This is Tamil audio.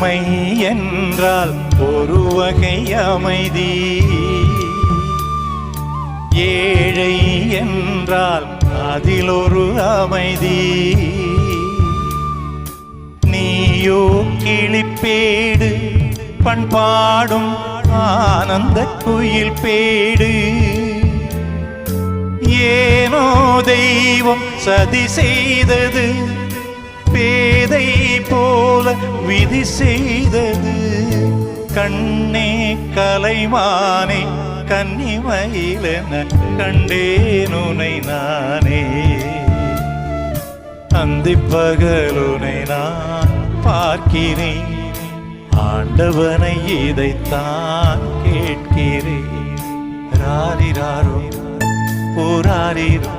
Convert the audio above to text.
வெறுமை என்றால் ஒரு வகை அமைதி, ஏழை என்றால் அதில் ஒரு அமைதி. நீயோ கிளிப்பேடு பண்பாடும் ஆனந்த குயில் பேடு. ஏனோ தெய்வம் சதி செய்தது, பேதை போல விதி செய்தது. கண்ணே கலைமானே கன்னிமயிலென கண்டேனுனை நானே. அந்திப்பகலுனை நான் பார்க்கிறேன், ஆண்டவனை இதைத்தான் கேட்கிறேன். ராரிராரோ போராரிரோ